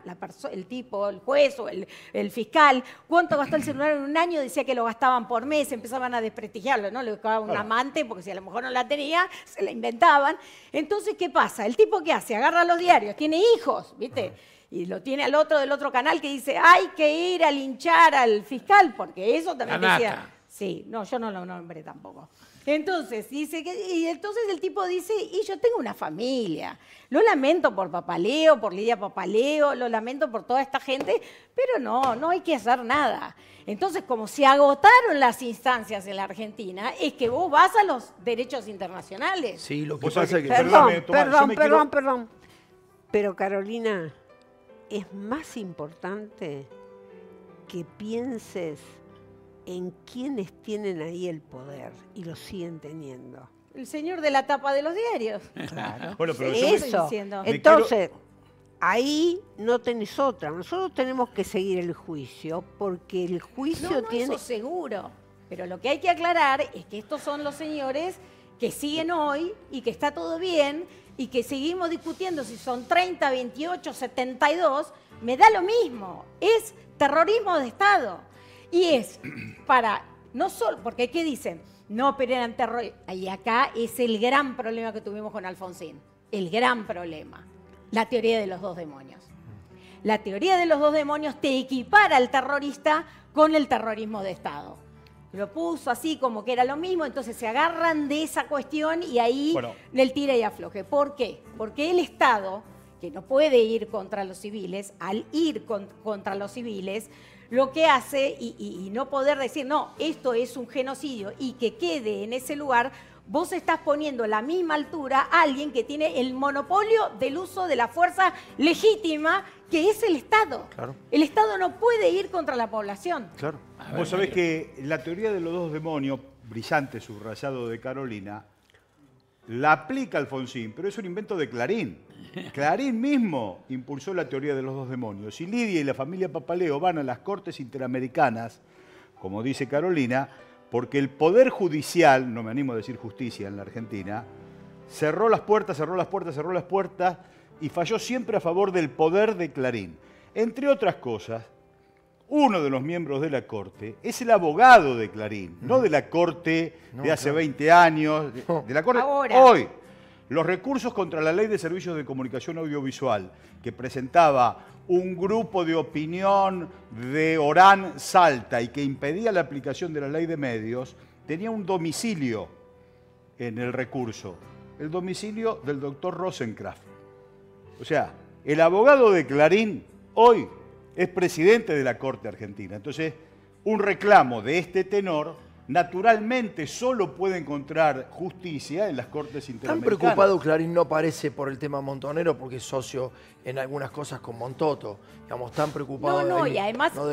el tipo, el juez o el fiscal, cuánto gastó el celular en un año, decía que lo gastaban por mes, empezaban a desprestigiarlo, ¿no? Le buscaban un amante, porque si a lo mejor no la tenía, se la inventaban. Entonces, ¿qué pasa? El tipo que hace, agarra los diarios, tiene hijos, ¿viste? Y lo tiene al otro del otro canal que dice, hay que ir a linchar al fiscal, porque eso también La decía. nata. Sí, no, yo no lo nombré tampoco. Entonces, dice y entonces el tipo dice, y yo tengo una familia. Lo lamento por Papaleo, por Lidia Papaleo, lo lamento por toda esta gente, pero no hay que hacer nada. Entonces, como se agotaron las instancias en la Argentina, es que vos vas a los derechos internacionales. Sí, lo que Vos pasa sabés es que- que... Perdóname, Tomás, yo me quiero- Perdón. Pero Carolina, es más importante que pienses en quienes tienen ahí el poder y lo siguen teniendo. El señor de la tapa de los diarios. Bueno, pero yo Sí, me- estoy Eso. diciendo. Me Entonces, ahí no tenés otra. Nosotros tenemos que seguir el juicio porque el juicio No, tiene... eso seguro. Pero lo que hay que aclarar es que estos son los señores que siguen hoy y que está todo bien y que seguimos discutiendo si son 30, 28, 72. Me da lo mismo. Es terrorismo de Estado. Y es para, no solo, porque ¿qué dicen? No, pero eran terroristas. Y acá es el gran problema que tuvimos con Alfonsín. El gran problema. La teoría de los dos demonios. La teoría de los dos demonios te equipara al terrorista con el terrorismo de Estado. Lo puso así como que era lo mismo, entonces se agarran de esa cuestión y ahí Bueno. del tira y afloje. ¿Por qué? Porque el Estado, que no puede ir contra los civiles, al ir contra los civiles, lo que hace, y no poder decir, no, esto es un genocidio, y que quede en ese lugar, vos estás poniendo a la misma altura a alguien que tiene el monopolio del uso de la fuerza legítima, que es el Estado. Claro. El Estado no puede ir contra la población. Claro. Vos sabés que la teoría de los dos demonios, brillante subrayado de Carolina, la aplica Alfonsín, pero es un invento de Clarín. Clarín mismo impulsó la teoría de los dos demonios. Y Lidia y la familia Papaleo van a las Cortes Interamericanas, como dice Carolina, porque el Poder Judicial, no me animo a decir justicia en la Argentina, cerró las puertas y falló siempre a favor del poder de Clarín. Entre otras cosas, uno de los miembros de la Corte es el abogado de Clarín, no de la Corte de hace 20 años, de la Corte Ahora. hoy. Los recursos contra la Ley de Servicios de Comunicación Audiovisual que presentaba un grupo de opinión de Orán Salta y que impedía la aplicación de la Ley de Medios, tenía un domicilio en el recurso, el domicilio del doctor Rosenkraft. O sea, el abogado de Clarín hoy es presidente de la Corte Argentina. Entonces, un reclamo de este tenor naturalmente solo puede encontrar justicia en las Cortes Tan Interamericanas. preocupado Clarín no parece por el tema montonero porque es socio en algunas cosas con Montoto. Digamos, tan preocupado. No, ahí y además no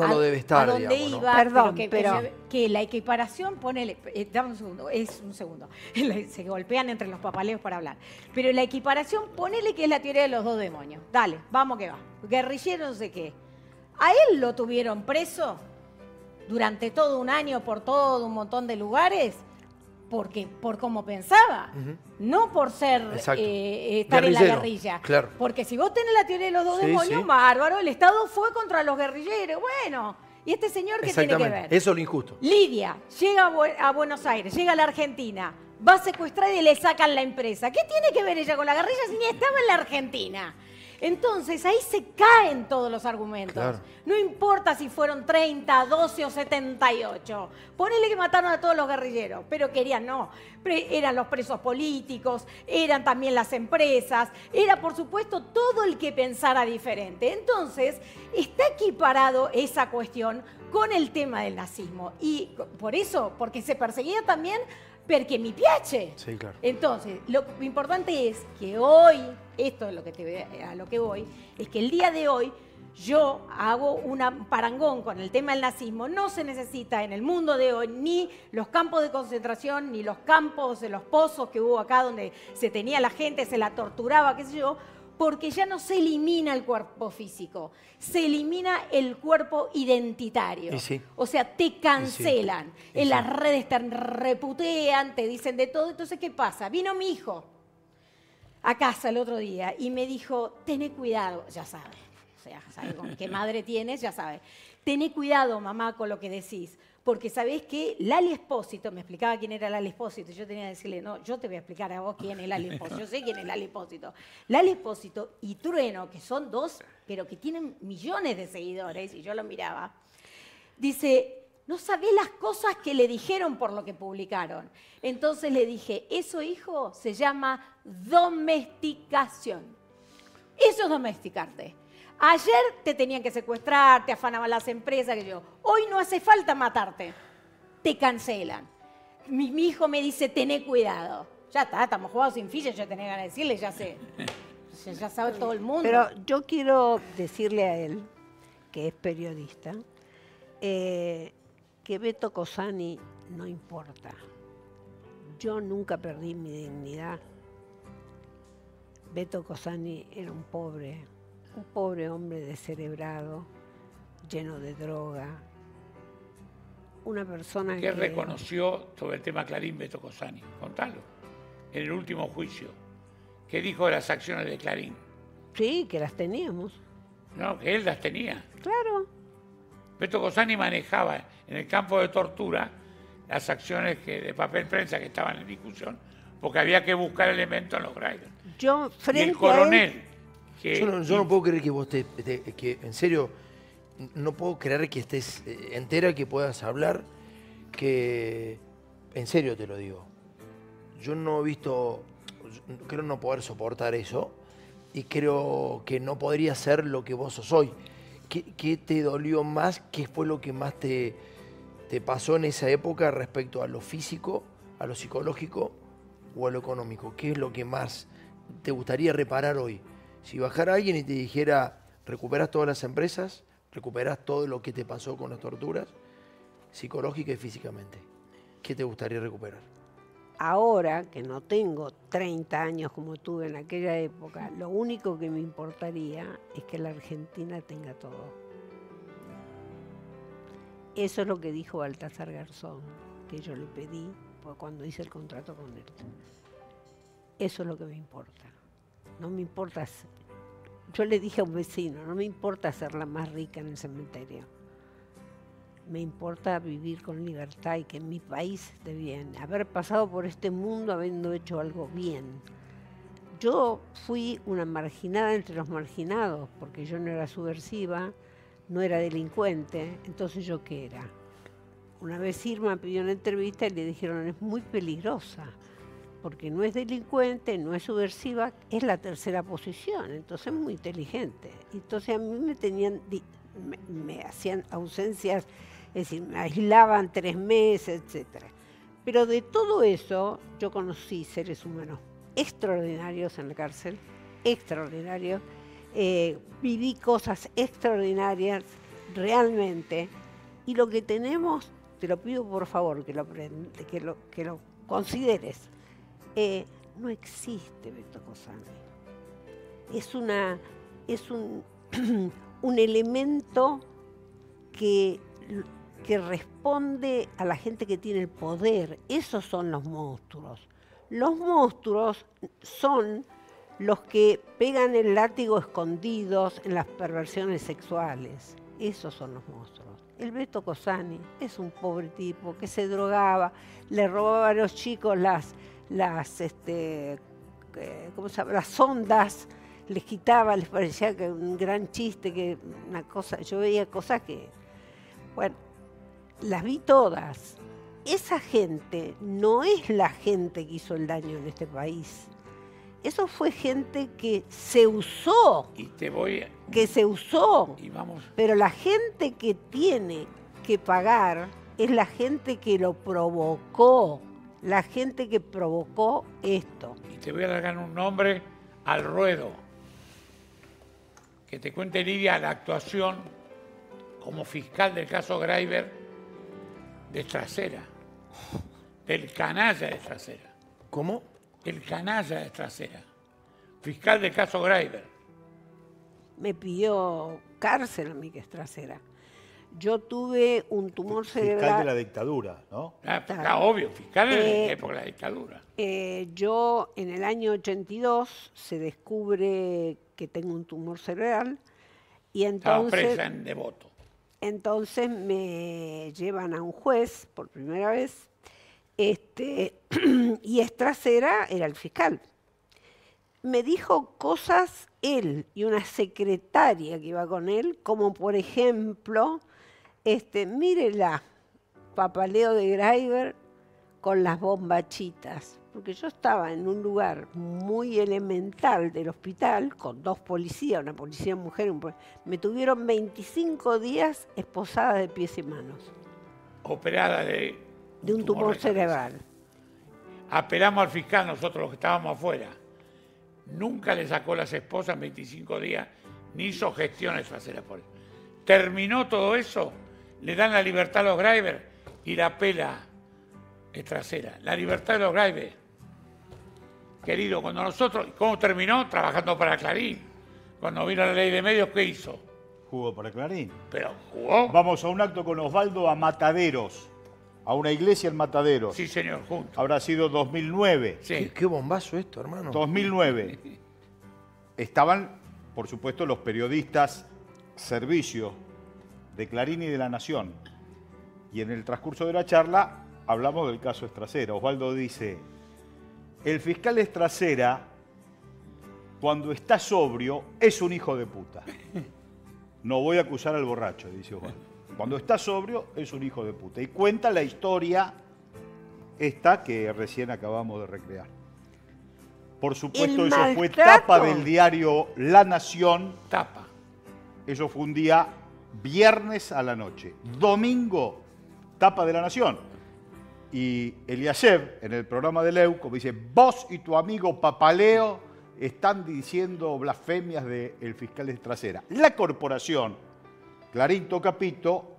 lo debe estar. a donde digamos, iba, ¿no? Perdón, pero que la equiparación, ponele, dame un segundo, se golpean entre los papaleos para hablar, pero la equiparación, ponele que es la teoría de los dos demonios, dale, vamos que va, guerrillero no sé qué, a él lo tuvieron preso durante todo un año por todo un montón de lugares, porque por cómo pensaba, no por ser estar en la Guerrillero, guerrilla. claro. Porque si vos tenés la teoría de los dos Sí, demonios, sí. bárbaro, el Estado fue contra los guerrilleros. Bueno, ¿y este señor qué tiene que Exactamente. ver? Eso es lo injusto. Lidia llega a Buenos Aires, llega a la Argentina, va a secuestrar y le sacan la empresa. ¿Qué tiene que ver ella con la guerrilla si ni estaba en la Argentina? Entonces ahí se caen todos los argumentos. Claro. No importa si fueron 30, 12 o 78. Ponele que mataron a todos los guerrilleros, pero querían no. Eran los presos políticos, eran también las empresas, era por supuesto todo el que pensara diferente. Entonces está equiparado esa cuestión con el tema del nazismo. Y por eso, porque se perseguía también perché mi piace. Sí, claro. Entonces, lo importante es que hoy, esto es lo que a lo que voy, es que el día de hoy yo hago un parangón con el tema del nazismo. No se necesita en el mundo de hoy ni los campos de concentración, ni los campos de los pozos que hubo acá donde se tenía la gente, se la torturaba, qué sé yo, porque ya no se elimina el cuerpo físico, se elimina el cuerpo identitario. Y sí. O sea, te cancelan. Y En sí. las redes te reputean, te dicen de todo. Entonces, ¿qué pasa? Vino mi hijo a casa el otro día y me dijo, tené cuidado, ya sabe, o sea, sabe con qué madre tienes, ya sabe. Tené cuidado, mamá, con lo que decís, porque sabés que Lali Espósito, me explicaba quién era Lali Espósito, yo tenía que decirle, no, yo te voy a explicar a vos quién es Lali Espósito, yo sé quién es Lali Espósito. Lali Espósito y Trueno, que son dos, pero que tienen millones de seguidores, y yo lo miraba, dice, no sabés las cosas que le dijeron por lo que publicaron. Entonces le dije, eso, hijo, se llama domesticación. Eso es domesticarte. Ayer te tenían que secuestrar, te afanaban las empresas, que yo. Hoy no hace falta matarte. Te cancelan. Mi hijo me dice, tené cuidado. Ya está, estamos jugados sin ficha, yo tenía ganas de decirle, ya sé. Ya sabe todo el mundo. Pero yo quiero decirle a él, que es periodista, que Beto Cosani no importa. Yo nunca perdí mi dignidad. Beto Cosani era un pobre hombre descerebrado, lleno de droga. Una persona ¿Qué reconoció sobre el tema Clarín Beto Cosani? Contalo. En el último juicio. ¿Qué dijo de las acciones de Clarín? Sí, que las teníamos. No, que él las tenía. Claro. Beto Cosani manejaba en el campo de tortura las acciones de papel prensa que estaban en discusión, porque había que buscar elementos en los grinders. Yo, Y frente el coronel, a él, que Yo no puedo creer que vos que en serio, no puedo creer que estés entera, que puedas hablar, que en serio te lo digo. Yo no he visto, creo no poder soportar eso y creo que no podría ser lo que vos sos hoy. ¿Qué te dolió más? ¿Qué fue lo que más te pasó en esa época respecto a lo físico, a lo psicológico o a lo económico? ¿Qué es lo que más te gustaría reparar hoy? Si bajara alguien y te dijera, recuperas todas las empresas, recuperas todo lo que te pasó con las torturas, psicológica y físicamente, ¿qué te gustaría recuperar? ahora que no tengo 30 años como tuve en aquella época, lo único que me importaría es que la Argentina tenga todo. Eso es lo que dijo Baltasar Garzón, que yo le pedí cuando hice el contrato con él. Eso es lo que me importa. No me importa yo le dije a un vecino, no me importa ser la más rica en el cementerio. Me importa vivir con libertad y que mi país esté bien. Haber pasado por este mundo habiendo hecho algo bien. Yo fui una marginada entre los marginados, porque yo no era subversiva, no era delincuente, entonces ¿yo qué era? Una vez Irma pidió una entrevista y le dijeron, es muy peligrosa, porque no es delincuente, no es subversiva, es la tercera posición, entonces es muy inteligente. Entonces a mí me hacían ausencias, es decir, me aislaban 3 meses, etc. Pero de todo eso yo conocí seres humanos extraordinarios en la cárcel, extraordinarios, viví cosas extraordinarias realmente, y lo que tenemos, te lo pido por favor que lo consideres, no existe Beto Cosani. Es un elemento que responde a la gente que tiene el poder. Esos son los monstruos. Los monstruos son los que pegan el látigo escondidos en las perversiones sexuales. Esos son los monstruos. El Beto Cosani es un pobre tipo que se drogaba, le robaba a los chicos ¿cómo se llama? Las ondas, les quitaba, les parecía que un gran chiste, que una cosa, yo veía cosas que, bueno, las vi todas. Esa gente no es la gente que hizo el daño en este país. Eso fue gente que se usó. Y te voy a... Que se usó. Y vamos. Pero la gente que tiene que pagar es la gente que lo provocó. La gente que provocó esto. Y te voy a largar un nombre al ruedo. Que te cuente Lidia la actuación como fiscal del caso Greiber de Trasera. Del canalla de Trasera. ¿Cómo? El canalla de Trasera. Fiscal del caso Greiber. Me pidió cárcel a mí, que es Trasera. Yo tuve un tumor cerebral. Fiscal de la dictadura, ¿no? Está obvio, fiscal en la época de la dictadura. Yo en el año 82 se descubre que tengo un tumor cerebral y entonces... Estaba presa en Devoto. Entonces me llevan a un juez por primera vez, y Trasera era el fiscal. Me dijo cosas él y una secretaria que iba con él, como por ejemplo, mírela, papaleo de Greiber con las bombachitas, porque yo estaba en un lugar muy elemental del hospital con 2 policías, una policía mujer, me tuvieron 25 días esposada de pies y manos. Operada de un tumor cerebral. Apelamos al fiscal, nosotros los que estábamos afuera. Nunca le sacó las esposas en 25 días, ni hizo gestiones traseras por eso. Terminó todo eso, le dan la libertad a los Greiber y la pela es Trasera. La libertad de los Greiber. Querido, cuando nosotros, ¿cómo terminó? Trabajando para Clarín. Cuando vino la ley de medios, ¿qué hizo? Jugó para Clarín. Pero jugó. Vamos a un acto con Osvaldo a Mataderos, a una iglesia en Mataderos. Sí, señor, juntos. Habrá sido 2009. Sí. Qué bombazo esto, hermano. 2009. Estaban, por supuesto, los periodistas servicio de Clarín y de La Nación. Y en el transcurso de la charla hablamos del caso Trasera. Osvaldo dice, el fiscal Trasera, cuando está sobrio, es un hijo de puta. No voy a acusar al borracho, dice Osvaldo. Cuando está sobrio, es un hijo de puta. Y cuenta la historia esta que recién acabamos de recrear. Por supuesto, eso fue tapa del diario La Nación. Tapa. Eso fue un día viernes a la noche. Domingo, tapa de La Nación. Y Eliashev, en el programa de Leuco, dice, vos y tu amigo Papaleo están diciendo blasfemias del fiscal Trasera. La corporación, Clarín Tocapito,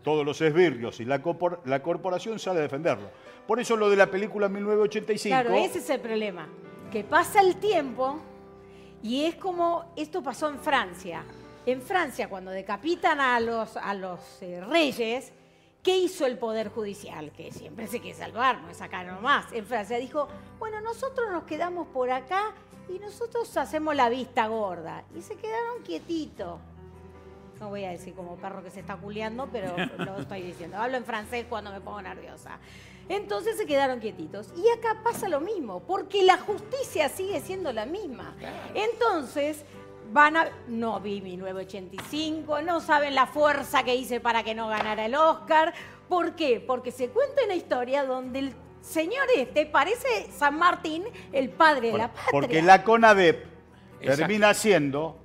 todos los esbirrios y la corporación sale a defenderlo. Por eso lo de la película 1985... Claro, ese es el problema. Que pasa el tiempo y es como esto pasó en Francia. En Francia, cuando decapitan a los reyes, ¿qué hizo el Poder Judicial? Que siempre se quiere salvar, no es acá nomás. En Francia dijo, bueno, nosotros nos quedamos por acá y nosotros hacemos la vista gorda. Y se quedaron quietitos. No voy a decir como perro que se está culeando, pero lo estoy diciendo. Hablo en francés cuando me pongo nerviosa. Entonces se quedaron quietitos. Y acá pasa lo mismo, porque la justicia sigue siendo la misma. Entonces, no vi 1985, no saben la fuerza que hice para que no ganara el Oscar. ¿Por qué? Porque se cuenta una historia donde el señor parece San Martín, el padre de la patria. Porque la CONADEP termina siendo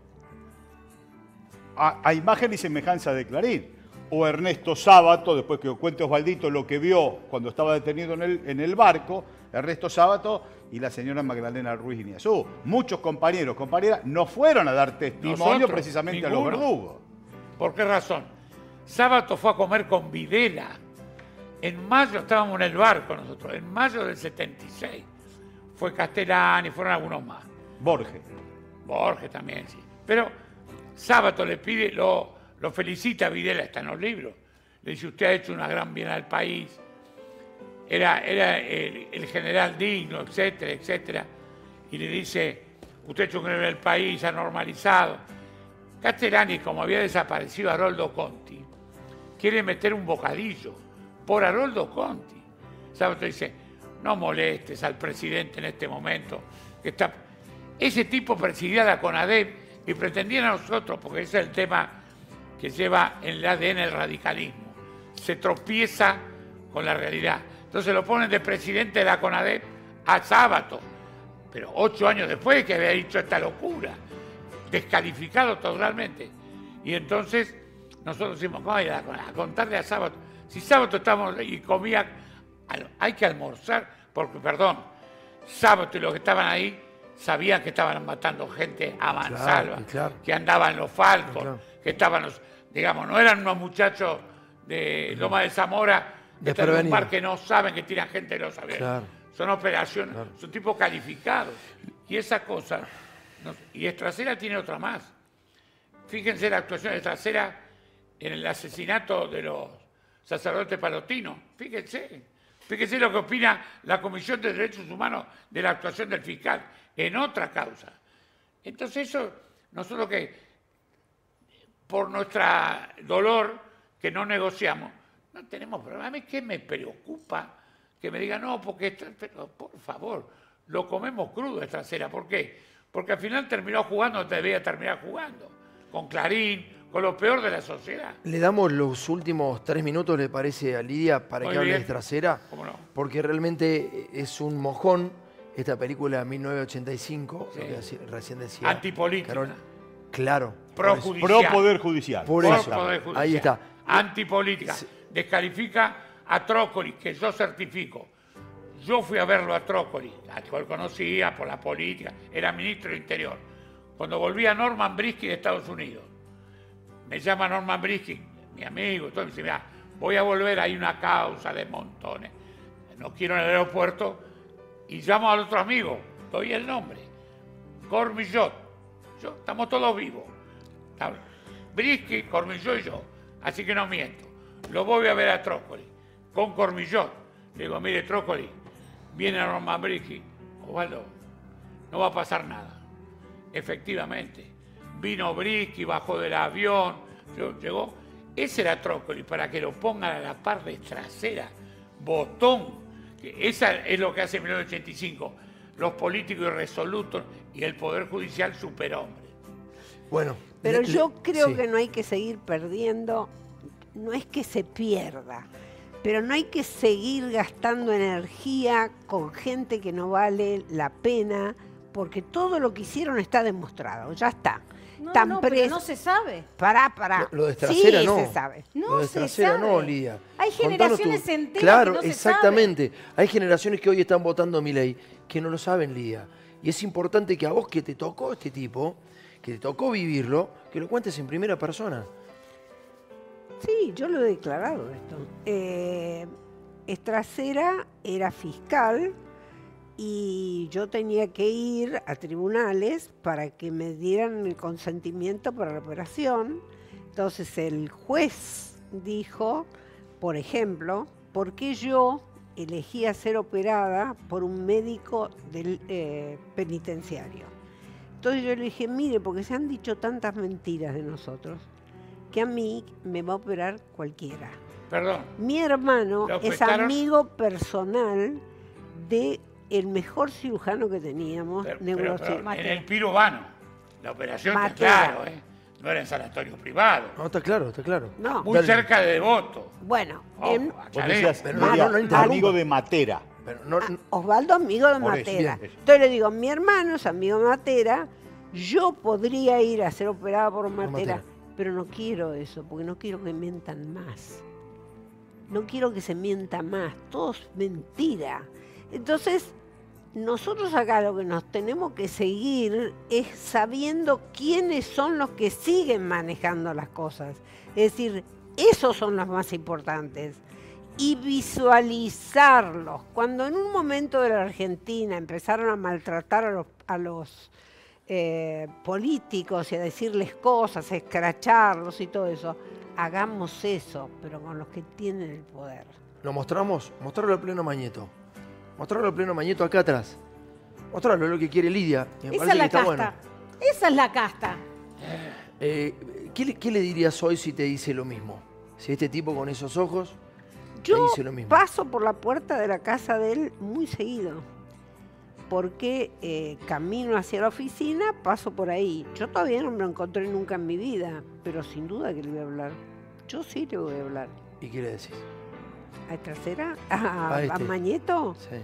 a imagen y semejanza de Clarín. O Ernesto Sábato, después que cuente Osvaldito lo que vio cuando estaba detenido en el barco, Ernesto Sábato y la señora Magdalena Ruiz Guiñazú. Muchos compañeros, compañeras, no fueron a dar testimonio Nosotros, precisamente ninguno. a los verdugos. ¿Por qué razón? Sábato fue a comer con Videla. En mayo estábamos en el barco nosotros, en mayo del 76. Fue Castellani, fueron algunos más. Borges también, sí. Pero Sábato le pide, lo felicita a Videla, está en los libros. Le dice, usted ha hecho una gran bien al país. Era el general digno, etcétera, etcétera. Y le dice, usted ha hecho un gran bien al país, ha normalizado. Castellani, como había desaparecido Haroldo Conti, quiere meter un bocadillo por Haroldo Conti. Sábato dice, no molestes al presidente en este momento. Que está... Ese tipo presidía la CONADEP y pretendían a nosotros, porque ese es el tema que lleva en el ADN el radicalismo. Se tropieza con la realidad. Entonces lo ponen de presidente de la CONADEP a Sábato. Pero 8 años después que había dicho esta locura. Descalificado totalmente. Y entonces nosotros decimos, ¿cómo ir a contarle a Sábato? Si Sábato estamos y comía, hay que almorzar, porque, perdón, Sábato y los que estaban ahí sabían que estaban matando gente a mansalva, que andaban los Falcons, que estaban los, digamos, no eran unos muchachos de Loma de Zamora que están en un bar que no saben que tiran gente de los aviones. Son operaciones, son tipos calificados. Y esa cosa, y Estracera tiene otra más. Fíjense la actuación de Estracera en el asesinato de los sacerdotes palotinos. Fíjense lo que opina la Comisión de Derechos Humanos de la actuación del fiscal en otra causa. Entonces eso, nosotros que por nuestro dolor que no negociamos, no tenemos problema. A mí que me preocupa que me digan, no, porque, pero por favor, lo comemos crudo Estracera. ¿Por qué? Porque al final terminó jugando donde debía terminar jugando, con Clarín, con lo peor de la sociedad. Le damos los últimos 3 minutos, ¿le parece a Lidia, para que hable de Estracera? ¿Cómo no? Porque realmente es un mojón esta película de 1985, Sí. lo que recién decía. Antipolítica. Carol. Claro. Pro Poder Judicial. Por Por eso. Poder Judicial. Ahí está. Antipolítica. Sí. Descalifica a Trócoli, que yo certifico. Yo fui a verlo a Trócoli, al cual conocía por la política, era ministro del Interior. Cuando volví a Norman Brisky de Estados Unidos, me llama Norman Brisky, mi amigo, todo, me dice, mira, voy a volver, hay una causa de montones. No quiero en el aeropuerto, y llamo al otro amigo, doy el nombre, Cormillot. Estamos todos vivos. Brisky, Cormillot y yo. Así que no miento. Lo voy a ver a Trócoli, con Cormillot. Le digo, mire, Trócoli, viene Norman Brisky. Osvaldo, no va a pasar nada. Efectivamente. Vino Brisky, bajó del avión, llegó. Ese era Trócoli, para que lo pongan a la par de Estracera. Botón. Esa es lo que hace en 1985. Los políticos irresolutos y el Poder Judicial superhombre. Bueno. Pero yo creo sí. que no hay que seguir perdiendo, no es que se pierda, pero no hay que seguir gastando energía con gente que no vale la pena, porque todo lo que hicieron está demostrado, ya está. No, pero no se sabe. Pará. Lo de Estracera sí, no. se sabe. Lo de Estracera no, Lidia. Hay generaciones enteras Claro, que no se exactamente. Hay generaciones que hoy están votando a Milei que no lo saben, Lidia. Y es importante que a vos que te tocó este tipo, que te tocó vivirlo, que lo cuentes en primera persona. Sí, yo lo he declarado esto. Estracera era fiscal y yo tenía que ir a tribunales para que me dieran el consentimiento para la operación. Entonces el juez dijo, por ejemplo, ¿por qué yo elegía ser operada por un médico del penitenciario. Entonces yo le dije, mire, porque se han dicho tantas mentiras de nosotros, que a mí me va a operar cualquiera. Perdón. Mi hermano ¿Lo es afectaron? amigo personal de el mejor cirujano que teníamos, Pero, neurocirujano. en el Pirobano, la operación está Matera. claro, no era en sanatorio privado. No, está claro, está claro. No. Muy Dale. cerca de Devoto. Bueno, Oh, en- a Vos Chalé. decías, Pero no, decías, no interrumpa. amigo de Matera. Pero no, Osvaldo amigo de Por eso, Matera. bien. Entonces le digo, mi hermano es amigo de Matera, yo podría ir a ser operada por Matera, Matera. pero no quiero eso, porque no quiero que mientan más. No quiero que se mienta más, todo es mentira. Entonces, nosotros acá lo que nos tenemos que seguir es sabiendo quiénes son los que siguen manejando las cosas. Es decir, esos son los más importantes. Y visualizarlos. Cuando en un momento de la Argentina empezaron a maltratar a los políticos y a decirles cosas, a escracharlos y todo eso, hagamos eso, pero con los que tienen el poder. lo mostramos, mostrarlo a pleno Mañeto. Mostrarlo a pleno Mañeto acá atrás. Mostrarlo, es lo que quiere Lidia. Y me Esa parece es la que está casta. bueno. Esa es la casta. ¿Qué le dirías hoy si te dice lo mismo? Si este tipo con esos ojos te Yo dice lo mismo. paso por la puerta de la casa de él muy seguido, porque camino hacia la oficina, paso por ahí. Yo todavía no me lo encontré nunca en mi vida, pero sin duda que le voy a hablar. Yo sí le voy a hablar. ¿Y qué le decís? ¿A Trasera? A ¿A este. Mañeto? Sí.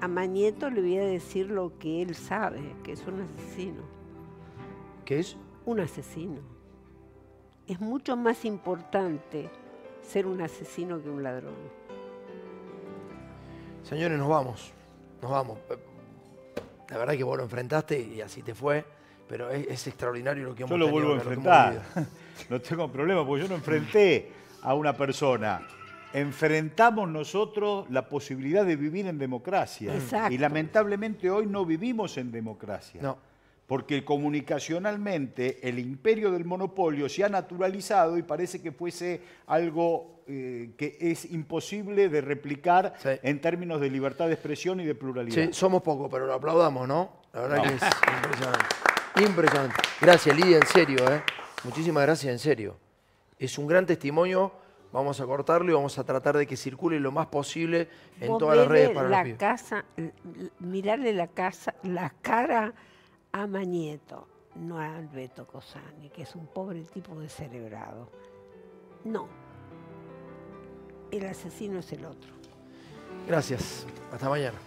A Mañeto le voy a decir lo que él sabe, que es un asesino. ¿Qué es? Un asesino. Es mucho más importante ser un asesino que un ladrón. Señores, nos vamos. Nos vamos. La verdad que vos lo enfrentaste y así te fue, pero es extraordinario lo que hemos Yo lo tenido, vuelvo a lo que hemos enfrentar. vivido. No tengo problema, porque yo no enfrenté a una persona. Enfrentamos nosotros la posibilidad de vivir en democracia. Exacto. Y lamentablemente hoy no vivimos en democracia. No. Porque comunicacionalmente el imperio del monopolio se ha naturalizado y parece que fuese algo que es imposible de replicar Sí. en términos de libertad de expresión y de pluralidad. Sí, somos pocos, pero lo aplaudamos, ¿no? La verdad que es impresionante. Impresionante. Gracias, Lidia, en serio, ¿eh? Muchísimas gracias, en serio. Es un gran testimonio. Vamos a cortarlo y vamos a tratar de que circule lo más posible en Vos todas las redes vele para la los pibes. casa, mirarle la cara a Mañeto, no a Alberto Cosani, que es un pobre tipo descerebrado. No. El asesino es el otro. Gracias. Hasta mañana.